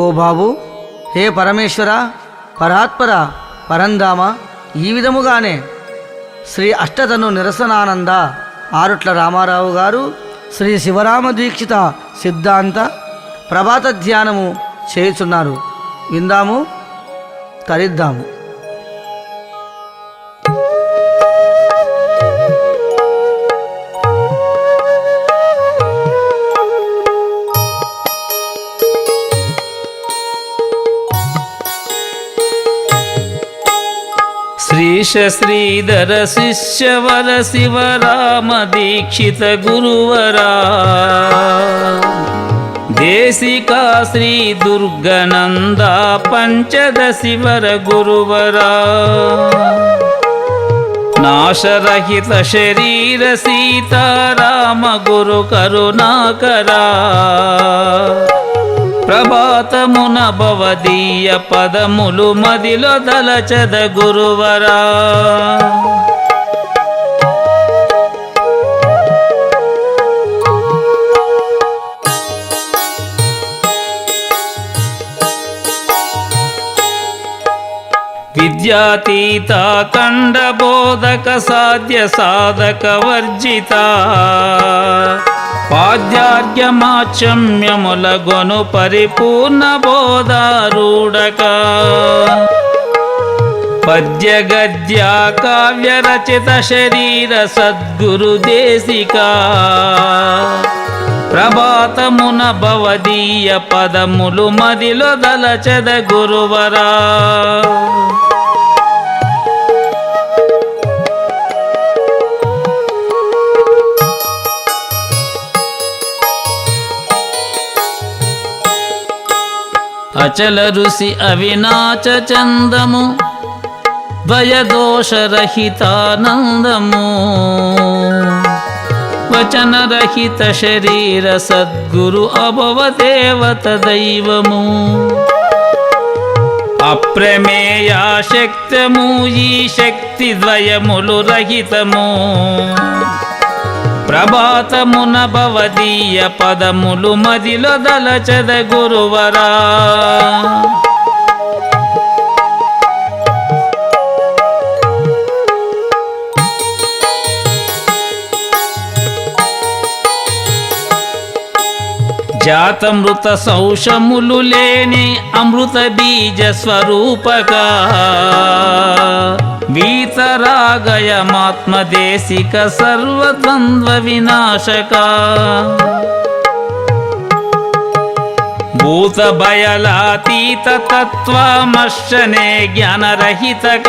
ఓ బాబు, హే పరమేశ్వర, పరాత్పర, పరంధామ, ఈ విధముగానే శ్రీ అష్టతను నిరసనానంద ఆరుట్ల రామారావు గారు శ్రీ శివరామ దీక్షిత సిద్ధాంత ప్రభాత ధ్యానము చేయుచున్నారు. విందాము, తరిద్దాము. శ్రీశ శ్రీధర శిష్యవర శివరామ దీక్షిత గురువరా, దేశికా శ్రీ దుర్గనంద పంచదశివర గురువరా, నాశరహిత శరీర సీతారామ గురు కరుణాకరా, ప్రభాతమున భవదీయ పదములు మదిలో దలచద గురువరా. విద్యాతీత కండ బోధక సాధ్య సాధక వర్జిత, పాద్యార్ఘ్యమాచమ్యముల గొను పరిపూర్ణ బోధారూఢక, పద్య గద్య కావ్య రచిత శరీర సద్గురు దేశిక, ప్రభాతమున భవదీయ పదములు మదిలో దలచద గురువరా. అచల ఋషి అవినాచ చందము, ద్వయదోషరహితానందము, వచనరహిత శరీర సద్గురు అభవదేవత దైవము, అప్రమేయ శక్తము ఈ శక్తి ద్వయములు రహితము, ప్రభాతమున భవదీయ పదములు మదిలో దలచద గురువరా. జాతమృత సౌషములు లేని అమృత బీజ స్వరూపక, వీతరాగయమాత్మదేశిక సర్వద్వంద్వ వినాశక, భూత భయలాతీత తత్వమర్శనే జ్ఞానరహితక,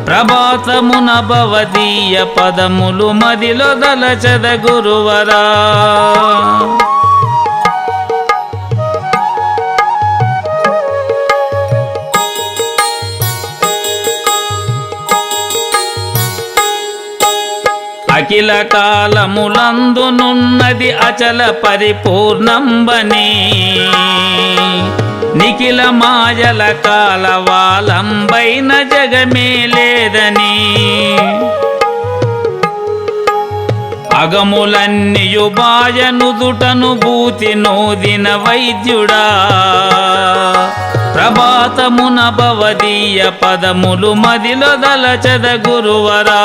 ప్రభాతమున భవదీయ పదములు మదిలో దలచద గురువరా. అఖిల కాలములందునున్నది అచల పరిపూర్ణంబని, నిఖిల మాయల కాలవాలంబైన జగమే లేదని, అగములన్నియు బాయనుదుటను భూతి నోదిన వైద్యుడా, ప్రభాతమున భవదీయ పదములు మదిలో దలచద గురువరా.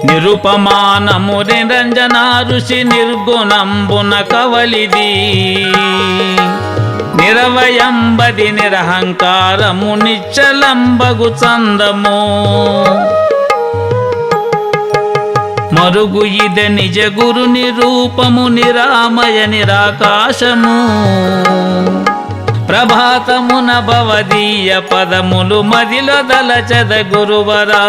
నిరుపమానము నిరంజన ఋషి నిర్గుణంబున కవలిది, నిరవయంబది నిరహంకారము నిశ్చలంబగు చందము, మరుగు ఇద నిజ గురు నిరూపము నిరామయ నిరాకాశము, ప్రభాతమున భవదీయ పదములు మదిలో దలచద గురువరా.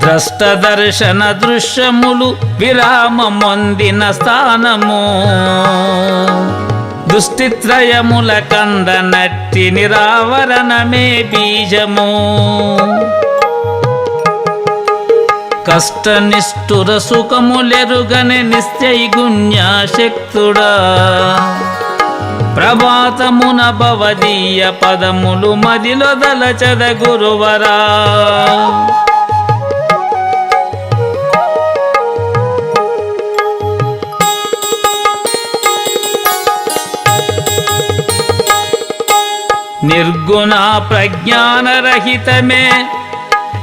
ద్రష్ట దర్శన దృశ్యములు విరామమొందిన స్థానము, దుష్టిత్రయముల కంద నట్టి నిరావరణమే బీజము, కష్ట నిష్ఠుర సుఖములెరుగని నిశ్చైగుణ్యాశక్తుడా ప్రభాతమున భవదీయ పదములు మదిలో దలచద గురువరా నిర్గుణ ప్రజ్ఞానరహితమే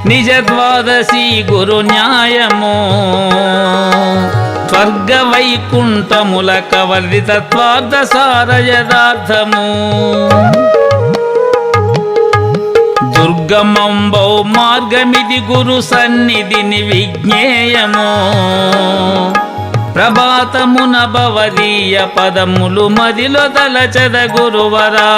నిజ ద్వాదశి గురు న్యాయము స్వర్గ వైకుంఠముల కవలి తత్వార్థ సార యథార్థము దుర్గమంబౌ మార్గమిది గురు సన్నిధిని విజ్ఞేయము ప్రభాతమున భవదీయ పదములు మదిలో తలచద గురువరా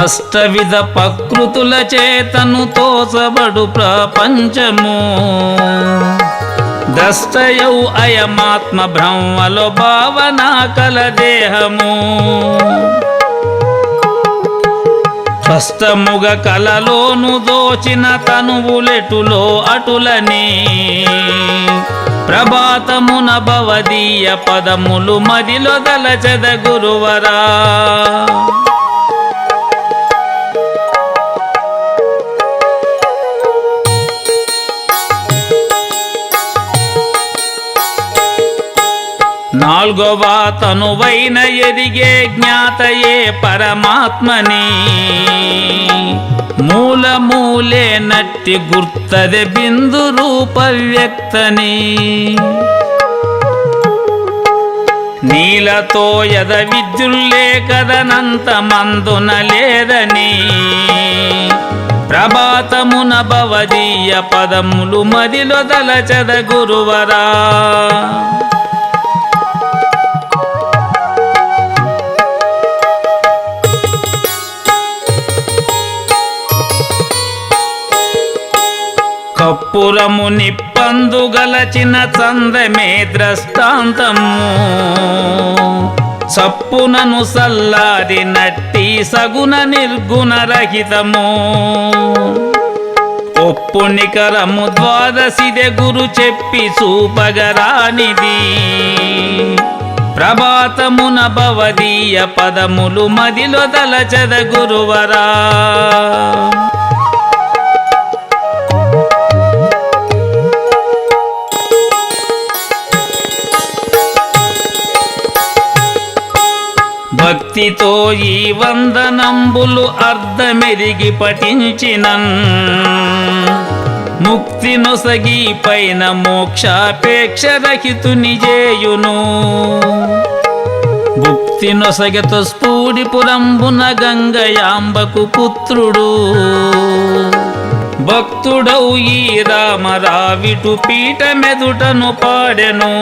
అష్టవిధ ప్రకృతుల చేతను తోసబడు ప్రపంచము ద్రష్టయౌ అయమాత్మ బ్రహ్మలో భావన కల దేహము స్పష్టముగ కలలోను దోచిన తనువులెటులో అటులని ప్రభాతమున భవదీయ పదములు మదిలో దలచద గురువరా నాల్గవ తనువైన ఎదిగే జ్ఞాతయే పరమాత్మని మూలమూలే నట్టి గుర్తదే బిందు రూప వ్యక్తని నీలతో యద విద్యుల్లే కదనంత మందున లేదని ప్రభాతమున భవదీయ పదములు మదిలో దలచద గురువరా కప్పురము నిప్పందు గలచిన చందమే ద్రష్టాంతము సప్పునను సల్లాది నట్టి సగుణ నిర్గుణ రహితము ఒప్పు నికరము ద్వాదశిదే గురు చెప్పి చూపగరానిది ప్రభాతమున భవదీయ పదములు మదిలో దలచద గురువరా భక్తితో ఈ వందనంబులు అర్ధమెరిగి పఠించినన్ ముక్తి నొసగి పైన మోక్షాపేక్ష రహితుని చేయును భుక్తి నొసగతో స్ఫూడిపురంబున గంగయాంబకు పుత్రుడు భక్తుడౌ ఈ రామరావిటు పీఠమెదుటను పాడెను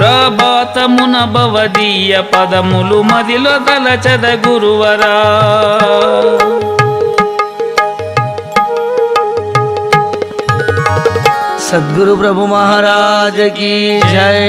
ప్రభాతమున భవదీయ పదములు మదిలో దలచద గురువరా సద్గురు ప్రభు మహారాజ్ की जय।